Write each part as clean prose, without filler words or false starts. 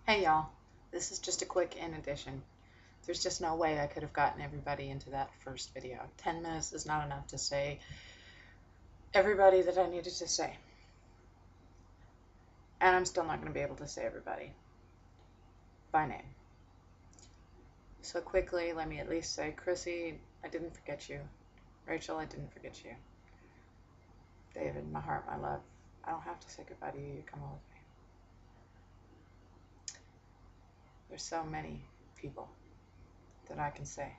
Hey y'all, this is just a quick in addition. There's just no way I could have gotten everybody into that first video. 10 minutes is not enough to say everybody that I needed to say. And I'm still not going to be able to say everybody by name. So quickly, let me at least say, Chrissy, I didn't forget you. Rachel, I didn't forget you. David, my heart, my love, I don't have to say goodbye to you. You come on with me. There's so many people that I can say.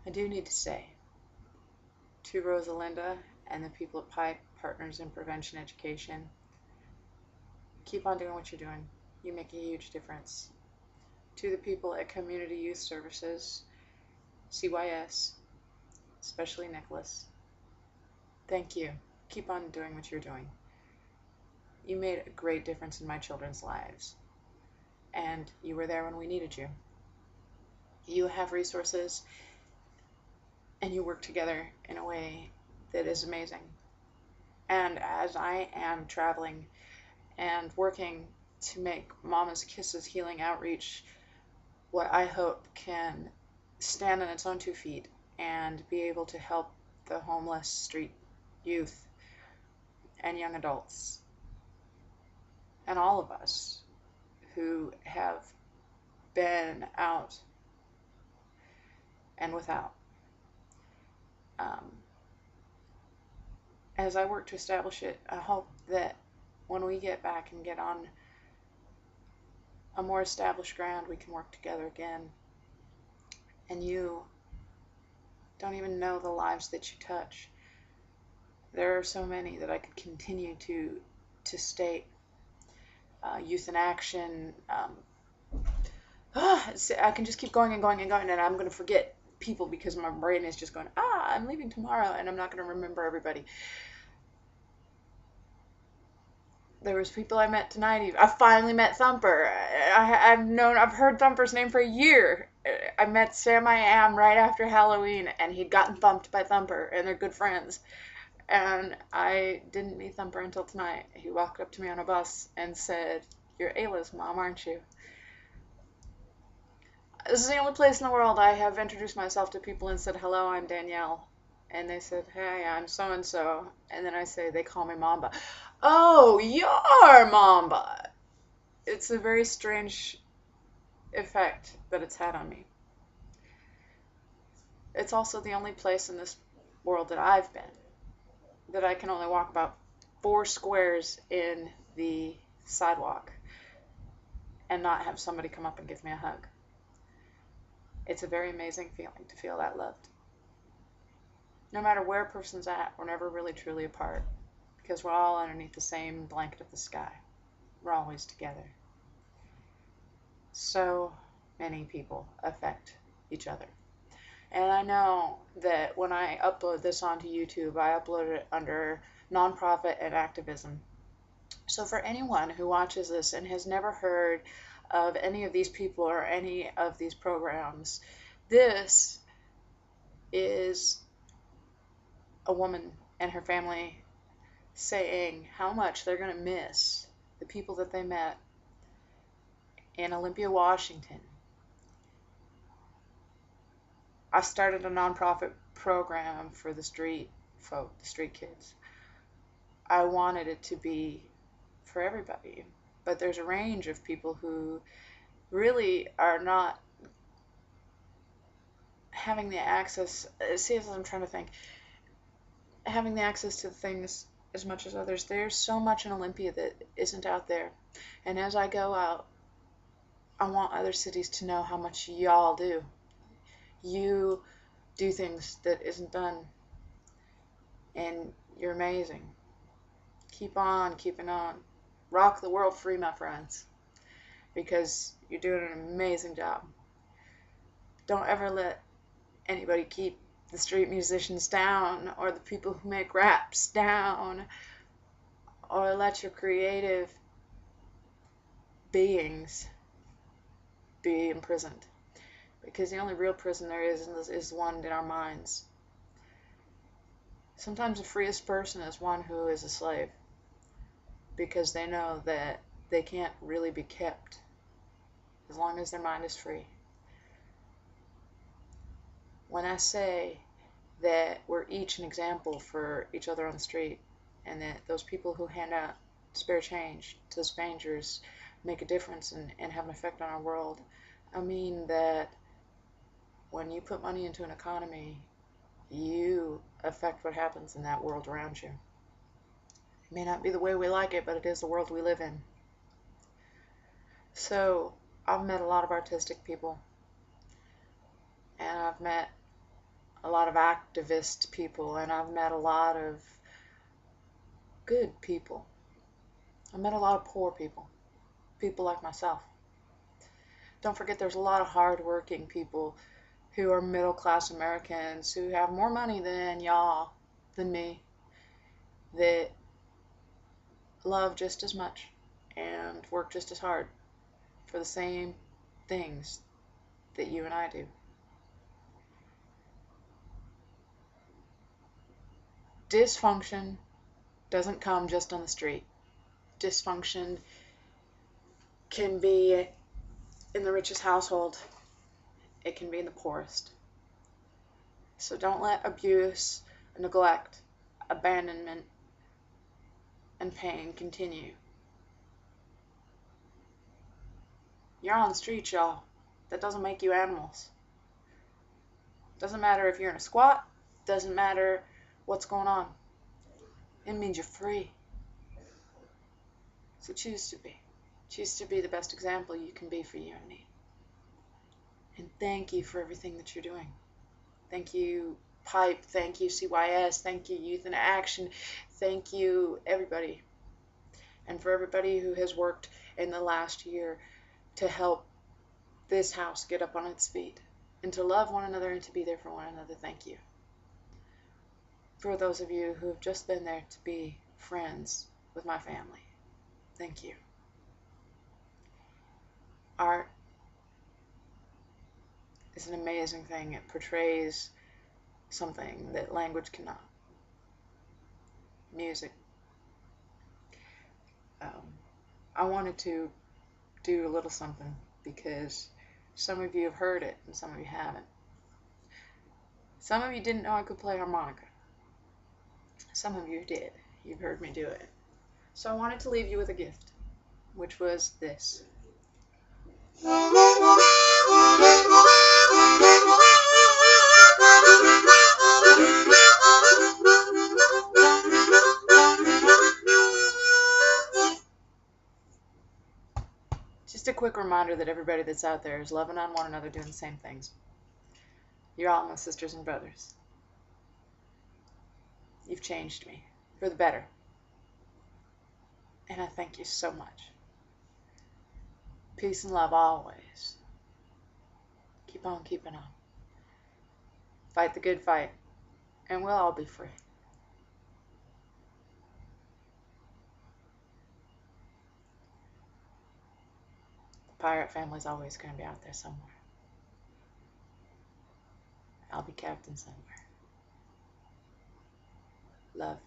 I do need to say to Rosalinda and the people at PIPE, Partners in Prevention Education, keep on doing what you're doing. You make a huge difference. To the people at Community Youth Services, CYS, especially Nicholas, thank you. Keep on doing what you're doing. You made a great difference in my children's lives, and you were there when we needed you. You have resources, and you work together in a way that is amazing. And as I am traveling and working to make Mama's Kisses Healing Outreach what I hope can stand on its own 2 feet and be able to help the homeless street youth and young adults and all of us who have been out and without. As I work to establish it, I hope that when we get back and get on a more established ground, we can work together again. And you don't even know the lives that you touch. There are so many that I could continue to state. Youth in Action. I can just keep going and going and going, and I'm going to forget people because my brain is just going, I'm leaving tomorrow, and I'm not going to remember everybody. There was people I met tonight. I finally met Thumper. I've heard Thumper's name for a year. I met Sam I Am right after Halloween, and he'd gotten thumped by Thumper, and they're good friends. And I didn't meet Thumper until tonight. He walked up to me on a bus and said, "You're Ayla's mom, aren't you?" This is the only place in the world I have introduced myself to people and said, "Hello, I'm Danielle." And they said, "Hey, I'm so-and-so." And then I say, they call me Mamba. "Oh, you're Mamba." It's a very strange effect that it's had on me. It's also the only place in this world that I've been that I can only walk about 4 squares in the sidewalk and not have somebody come up and give me a hug. It's a very amazing feeling to feel that loved. No matter where a person's at, we're never really truly apart because we're all underneath the same blanket of the sky. We're always together. So many people affect each other. And I know that when I upload this onto YouTube, I upload it under nonprofit and activism. So for anyone who watches this and has never heard of any of these people or any of these programs, this is a woman and her family saying how much they're going to miss the people that they met in Olympia, Washington. I started a nonprofit program for the street folk, the street kids. I wanted it to be for everybody, but there's a range of people who really are not having the access. See, as I'm trying to think, having the access to things as much as others. There's so much in Olympia that isn't out there. And as I go out, I want other cities to know how much y'all do. You do things that isn't done. And you're amazing. Keep on keeping on. Rock the world free, my friends. Because you're doing an amazing job. Don't ever let anybody keep the street musicians down or the people who make raps down or let your creative beings be imprisoned, because the only real prison there is one in our minds. Sometimes the freest person is one who is a slave, because they know that they can't really be kept as long as their mind is free. When I say that we're each an example for each other on the street, and that those people who hand out spare change to strangers make a difference and have an effect on our world, I mean that when you put money into an economy, you affect what happens in that world around you. It may not be the way we like it, but it is the world we live in. So I've met a lot of artistic people, and I've met a lot of activist people, and I've met a lot of good people. I've met a lot of poor people, people like myself. Don't forget there's a lot of hard-working people who are middle-class Americans who have more money than y'all, than me, that love just as much and work just as hard for the same things that you and I do. Dysfunction doesn't come just on the street. Dysfunction can be in the richest household. It can be in the poorest. So don't let abuse, neglect, abandonment, and pain continue. You're on the street, y'all. That doesn't make you animals. Doesn't matter if you're in a squat. Doesn't matter what's going on. It means you're free. So choose to be. Choose to be the best example you can be for you and me. And thank you for everything that you're doing. Thank you, Pipe. Thank you, CYS. Thank you, Youth in Action. Thank you, everybody. And for everybody who has worked in the last year to help this house get up on its feet and to love one another and to be there for one another, thank you. For those of you who have just been there to be friends with my family, thank you. Art is an amazing thing. It portrays something that language cannot. Music. I wanted to do a little something because some of you have heard it and some of you haven't. Some of you didn't know I could play harmonica. Some of you did. You've heard me do it. So I wanted to leave you with a gift, which was this. Just a quick reminder that everybody that's out there is loving on one another, doing the same things. You're all my sisters and brothers. You've changed me for the better. And I thank you so much. Peace and love always. Keep on keeping on. Fight the good fight, and we'll all be free. The pirate family's always going to be out there somewhere. I'll be captain somewhere. Love.